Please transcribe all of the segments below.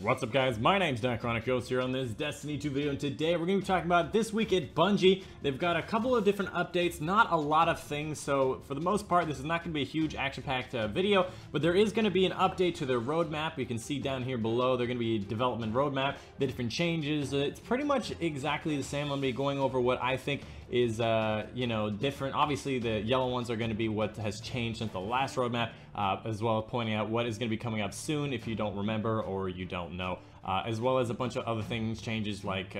What's up, guys? My name's Nightfall here on this Destiny 2 video, and today we're going to be talking about this week at Bungie. They've got a couple of different updates, not a lot of things, so for the most part this is not going to be a huge action-packed video, but there is going to be an update to their roadmap. You can see down here below, they're going to be a development roadmap, the different changes. It's pretty much exactly the same. I'm going to be going over what I think is, different. Obviously, the yellow ones are going to be what has changed since the last roadmap, as well as pointing out what is going to be coming up soon if you don't remember or you don't know, as well as a bunch of other things, changes like,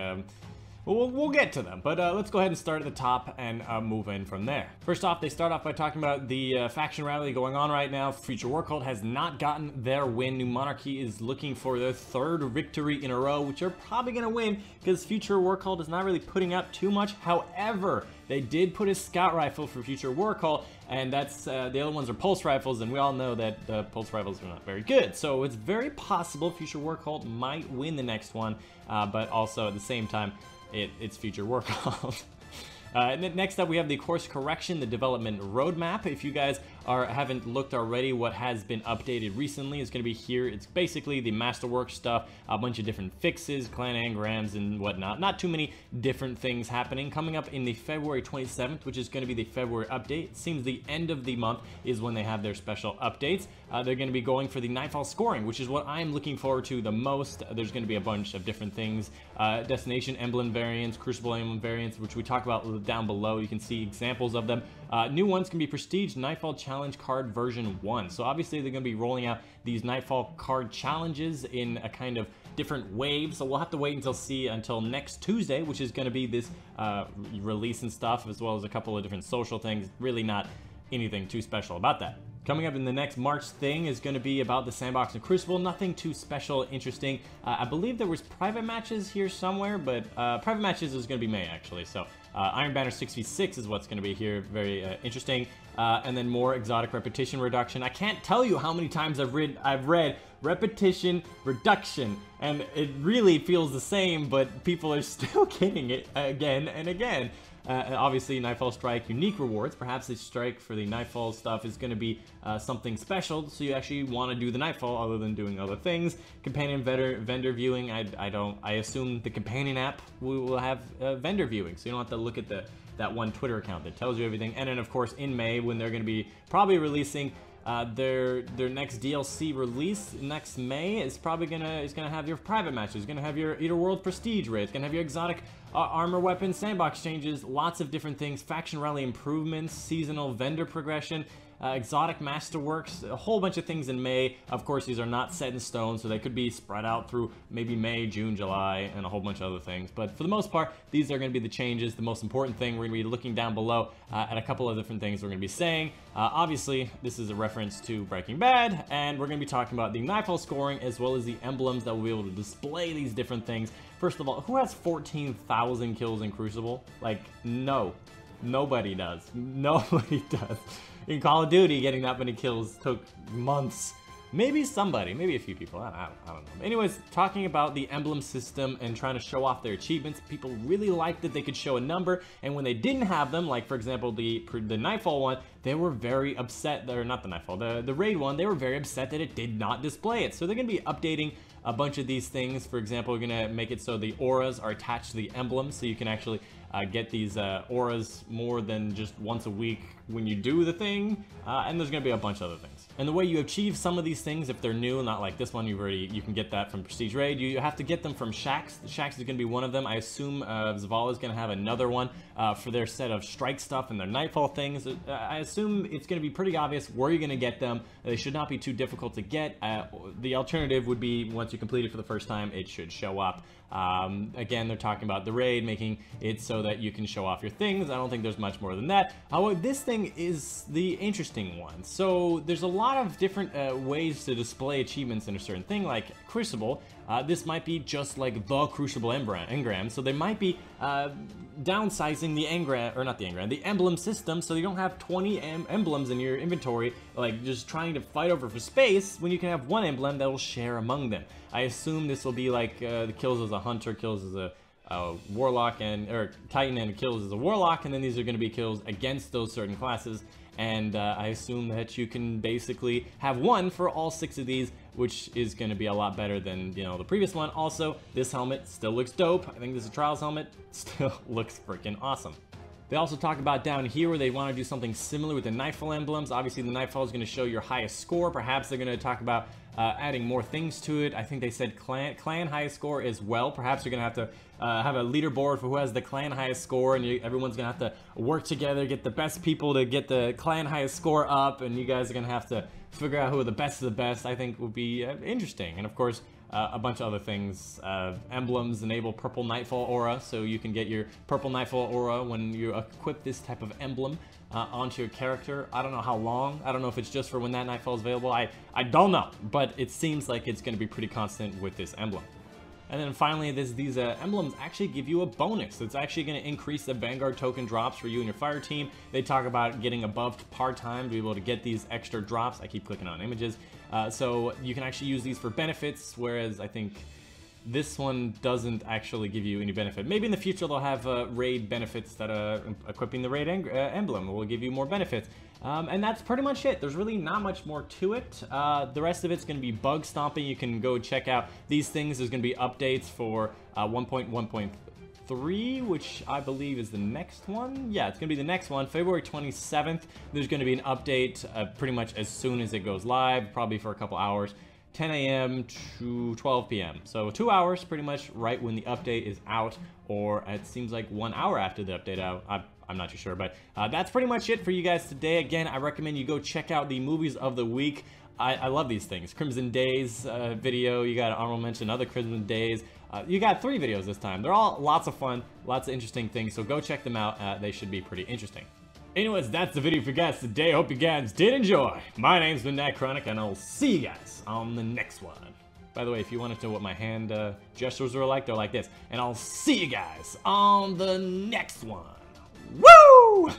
we'll get to them, but let's go ahead and start at the top and move in from there. First off, they start off by talking about the faction rally going on right now. Future War Cult has not gotten their win. New Monarchy is looking for their third victory in a row, which they're probably going to win because Future War Cult is not really putting up too much. However, they did put a scout rifle for Future War Cult, and that's the other ones are pulse rifles, and we all know that the pulse rifles are not very good. So it's very possible Future War Cult might win the next one, but also at the same time, it's Future War Cult. Next up, we have the course correction, the development roadmap. If you guys haven't looked already, what has been updated recently is going to be here. It's basically the Masterwork stuff, a bunch of different fixes, clan engrams and whatnot. Not too many different things happening. Coming up in the February 27th, which is going to be the February update. It seems the end of the month is when they have their special updates. They're going to be going for the Nightfall scoring, which is what I'm looking forward to the most. There's going to be a bunch of different things. Destination emblem variants, Crucible emblem variants, which we talk about down below. You can see examples of them. New ones can be Prestige Nightfall Challenge Card version 1. So obviously they're going to be rolling out these Nightfall card challenges in a kind of different waves. So we'll have to wait until next Tuesday, which is going to be this release and stuff, as well as a couple of different social things. Really not anything too special about that. Coming up in the next March thing is going to be about the Sandbox and Crucible. Nothing too special, interesting. I believe there was private matches here somewhere, but private matches is going to be May, actually. So Iron Banner 6v6 is what's going to be here. Very interesting. And then more exotic repetition reduction. I can't tell you how many times I've read repetition reduction, and it really feels the same, but people are still getting it again and again. Obviously, Nightfall Strike unique rewards. Perhaps the strike for the Nightfall stuff is going to be something special, so you actually want to do the Nightfall other than doing other things. Companion vendor viewing. I assume the companion app will have vendor viewing, so you don't have to look at that one Twitter account that tells you everything. And then, of course, in May, when they're going to be probably releasing their next DLC release next May, is probably gonna have your private matches, gonna have your Eater World Prestige raids, gonna have your exotic armor weapon sandbox changes, lots of different things, faction rally improvements, seasonal vendor progression, exotic masterworks, a whole bunch of things in May. Of course, these are not set in stone, so they could be spread out through maybe May, June, July, and a whole bunch of other things. But for the most part, these are going to be the changes. The most important thing, we're going to be looking down below at a couple of different things we're going to be saying. Obviously, this is a reference to Breaking Bad, and we're going to be talking about the Nightfall scoring, as well as the emblems that will be able to display these different things. First of all, who has 14,000 kills in Crucible? Like, no. Nobody does. Nobody does. In Call of Duty, getting that many kills took months. Maybe somebody, maybe a few people, I don't know. Anyways, talking about the emblem system and trying to show off their achievements, people really liked that they could show a number, and when they didn't have them, like for example the Nightfall one, they were very upset, or not the Nightfall, the Raid one, they were very upset that it did not display it. So they're going to be updating a bunch of these things. For example, we're going to make it so the auras are attached to the emblem, so you can actually get these auras more than just once a week when you do the thing, and there's going to be a bunch of other things. And the way you achieve some of these things, if they're new, not like this one, you can get that from Prestige Raid. You have to get them from Shaxx. Shaxx is going to be one of them. I assume Zavala is going to have another one for their set of strike stuff and their Nightfall things. I assume it's going to be pretty obvious where you're going to get them. They should not be too difficult to get. The alternative would be once you complete it for the first time, it should show up. Again, they're talking about the raid, making it so that you can show off your things. I don't think there's much more than that. However, this thing is the interesting one. So there's a lot of different ways to display achievements in a certain thing, like Crucible. This might be just like the Crucible engram, so they might be downsizing the engram, or not the engram, the emblem system, so you don't have 20 emblems in your inventory, like just trying to fight over for space, when you can have one emblem that will share among them. I assume this will be like the kills as a hunter, kills as a warlock, or titan, and kills as a warlock, and then these are going to be kills against those certain classes. And I assume that you can basically have one for all 6 of these which is going to be a lot better than, you know, the previous one. Also, this helmet still looks dope. I think this is a Trials helmet. Still looks freaking awesome. They also talk about down here where they want to do something similar with the Nightfall emblems. Obviously, the Nightfall is going to show your highest score. Perhaps they're going to talk about adding more things to it. I think they said clan highest score as well. Perhaps you're going to have to have a leaderboard for who has the clan highest score, and everyone's going to have to work together, get the best people to get the clan highest score up, and you guys are going to have to figure out who are the best of the best. I think would be interesting. And of course, a bunch of other things. Emblems enable purple Nightfall aura, so you can get your purple Nightfall aura when you equip this type of emblem onto your character. I don't know how long. I don't know if it's just for when that Nightfall is available. I don't know, but it seems like it's going to be pretty constant with this emblem. And then finally, these emblems actually give you a bonus. It's actually going to increase the Vanguard token drops for you and your fire team. They talk about getting above par time to be able to get these extra drops. I keep clicking on images. So you can actually use these for benefits, whereas I think this one doesn't actually give you any benefit. Maybe in the future they'll have raid benefits that equipping the raid emblem will give you more benefits. And that's pretty much it. There's really not much more to it. The rest of it's going to be bug stomping. You can go check out these things. There's going to be updates for 1.1.3, which I believe is the next one. Yeah, it's going to be the next one, February 27th. There's going to be an update pretty much as soon as it goes live, probably for a couple hours. 10 a.m. to 12 p.m. So 2 hours pretty much right when the update is out, or it seems like 1 hour after the update out. I'm not too sure, but that's pretty much it for you guys today. Again, I recommend you go check out the movies of the week. I love these things. Crimson Days video, you got an honorable mention, other Crimson Days. You got 3 videos this time. They're all lots of fun, lots of interesting things, so go check them out. They should be pretty interesting. Anyways, that's the video for you guys today. Hope you guys did enjoy. My name's been Nightchronic, and I'll see you guys on the next one. By the way, if you wanted to know what my hand gestures were like, they're like this. And I'll see you guys on the next one. Woo!